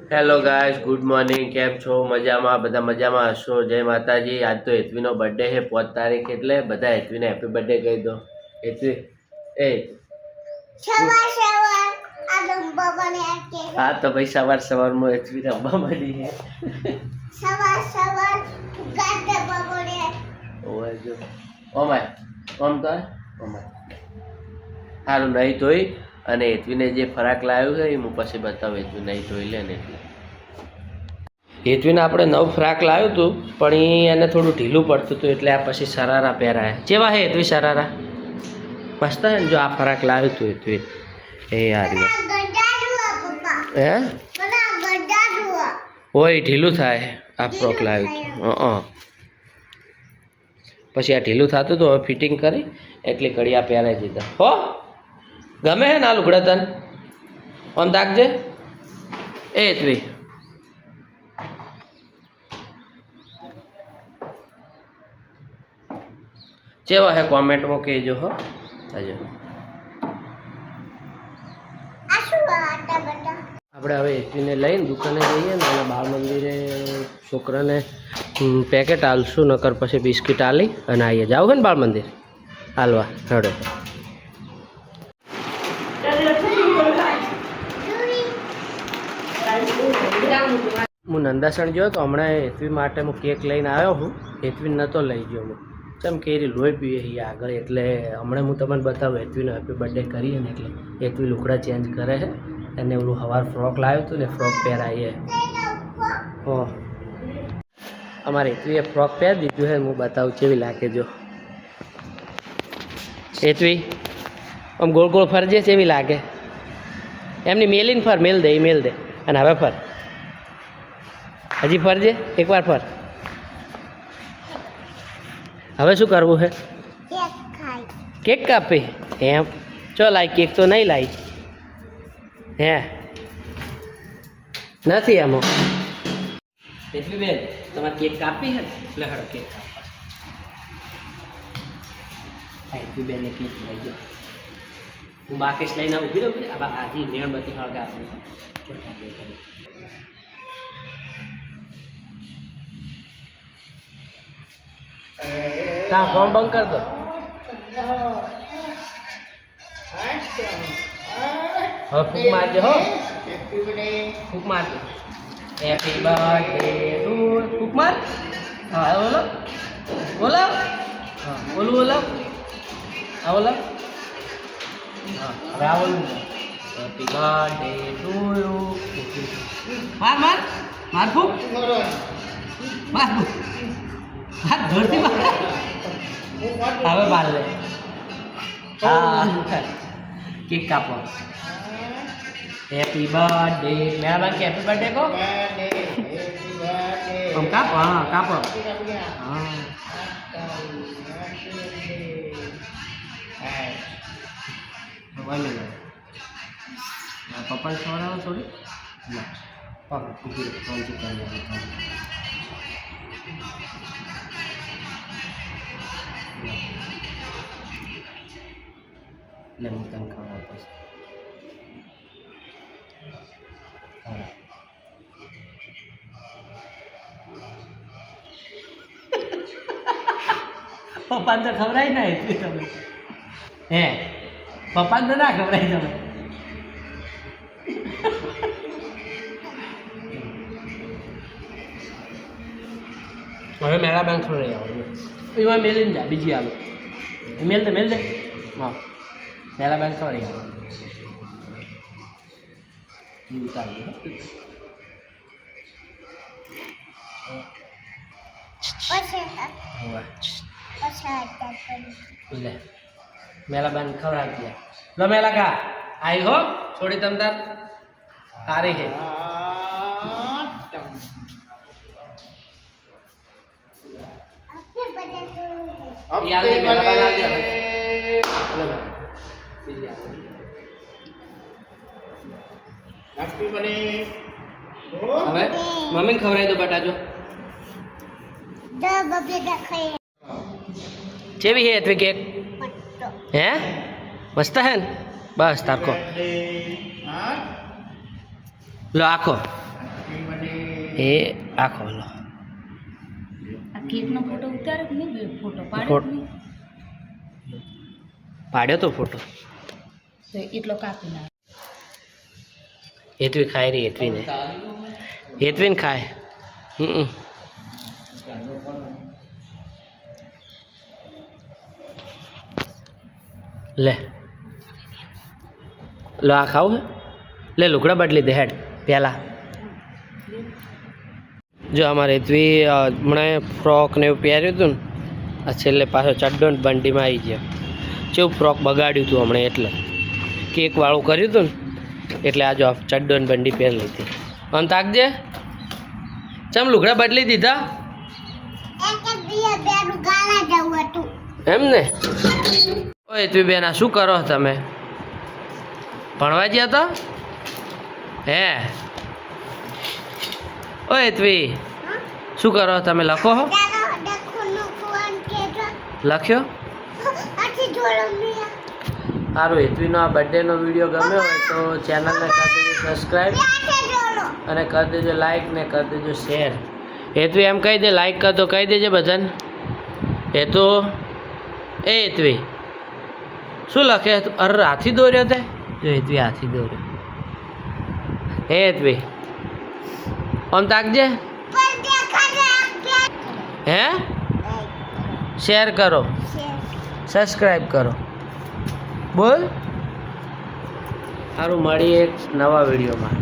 Hello guys, good morning. કેમ છો? મજામાં? બધા મજામાં હશો? જય માતાજી. આજ તો હેતવીનો બર્થડે છે, 5 તારીખ, એટલે બધા હેતવીને હેપી બર્થડે કહી દો. હેતવી એ હા તો ભાઈ સવાર સવારમાં હેતવી રમવા માંડી છે. ઓય જો ઓમાય ઓમ તો ઓમાય સારું નહીં ધોઈ અને હેતવીને જે ફરાક લાવ્યું છે એ હું પછી બતાવું. હેતવી નહીં ધોઈ લે ને એટલે હેતવીને આપણે નવું ફ્રાક લાવ્યું હતું, પણ એને થોડું ઢીલું પડતું હતું, એટલે આ પછી શરારા પહેરાયા. કેવા હે હેતવી શરારા? મસ્ત હે ને? જો આ ફરાક લાવ્યું હતું હેતવી એ યાર હે ઓય ઢીલું થાય આ ફ્રોક લાવ્યું હતું. પછી આ ઢીલું થતું હતું, હવે ફિટિંગ કરી એટલી કડિયા પહેરાઈ દીધા. હો ગમે હે ના લુગડા તને? આમ દાખજે એ હેતવી. કેવા હે કોમેન્ટમાં કહેજો. હો આજે આપણે હવે હેતવીને લઈને દુકાને જઈએ ને અને બાળ મંદિરે છોકરાને પેકેટ આલશું, નકર પછી બિસ્કિટ આલી અને આવીએ. જાવ ને બાળ મંદિર હાલવા રડે. હું નંદાસણ ગયો તો હમણાં હેતવી માટે હું કેક લઈને આવ્યો હું. હેતવી નહોતો લઈ ગયો હું, ચમ કે એ લોહી પીએ છે આગળ, એટલે હમણાં હું તમને બતાવું. હેતવીનો હેપી બર્થડે કરીએ ને એટલે હેતવી લુગડા ચેન્જ કરે છે, એને ઓલું સવાર ફ્રોક લાવ્યું હતું ને ફ્રોક પહેરાવીએ. હો અમારે હેતવીએ ફ્રોક પહેરી દીધું છે, હું બતાવું કેવી લાગે. જો હેતવી આમ ગોળ ગોળ ફરજે, કેવી લાગે? એમની મેલીને ફર, મેલ દે, મેલ દે. અને હવે ફર, હજી ફરજે, એકવાર ફર. હવે શું કરવું છે? કેક કાપી એમ? ચો લાઈ કેક તો નહીં લાવી હે? નથી આમાં એટલી બેન તમારે કેક કાપી છે ને એટલે હળ કેક કાપવા એટલી બેન કેક લઈ ગયો. હું બાકેશ લઈને ઊભી રહું. આથી નેણબત્તી હળગા તા ફોન બંધ કર દો. હવે ફૂક મારજો. હો ફૂક મારજો. Happy birthday to. ફૂક માર. હા બોલો બોલો. હા બોલું બોલો. હા બોલો. હા હવે આ બોલું. Happy birthday to you. માર માર માર ફૂક માર ફૂક. હાથ ધરતી માર. હવે બાર લે. હા કેક કાપો. Happy birthday. મેરા બાન કે હેપી બર્થડે કો हम કાપો. હા કાપો. હા પપ્પા ખવડાવો થોડી. લે હું તને ખવડાવતો છું. પપ્પાને તો ખવડાય ના એટલી તમે હે? પપ્પાને તો ના ખવડાય તમે. હવે મેળા બેંક ખવડાવી આવો. એમાં મેલીને જા, બીજી આલો. મેલ દે, મેલ દે. હા મેળા બેંક ખવડાવી આવો. ઉતારી લે મેલા બેન ખવડાવી દે. લો મેલા કા आई हो थोड़ी तम तार आ रही है. હવે મમ્મી ખવડાવી દો બટાજો. चेवी है अथवी केक हैं मस्त है बस ताको लो आखो એ આ ખોલો આ કેકનો ફોટો ઉતારે કે નહીં ફોટો પાડ્યો તો ફોટો તો એટલો કાપી નાખ. હેતવી ખાય રહી હેતવીને ખાય લે લો આ ખાવું હે લે લુગડા બદલી દે હેડ પહેલા જો અમારે હેતવી હમણાં ફ્રોક ને એવું પહેર્યું હતું ને આ છેલ્લે પાછો ચડ્ડો ને બંડીમાં આવી ગયો કેવું ફ્રોક બગાડ્યું હતું હમણાં એટલે કેક વાળું કર્યું હતું ને એટલે આ જો ચડ્ડો ને બંડી પહેરી લીધી આમ તાકજે ચમ લુગડા બદલી દીધા એમ ને ઓય તું બેન આ શું કરો તમે ભણવા ગયા હતા હે ઓય તું શું કરો તમે લખો હો લખ્યો સારું હેતવીનો આ બર્થડેનો વિડીયો ગમ્યો હોય તો ચેનલને કરી દેજો સબસ્ક્રાઈબ અને કરી દેજો લાઈક ને કરી દેજો શેર હેતવી એમ કહી દે લાઈક કર તો કહી દેજે બધાને હેતુ એ હેતવી શું લખે અરે હાથી દોર્યો તે જો હેતવી હાથી દોર્યો હે હેતવી આમ તાકજે હે શેર કરો સબસ્ક્રાઈબ કરો બોલ સારું મળીએ એક નવા વિડીયોમાં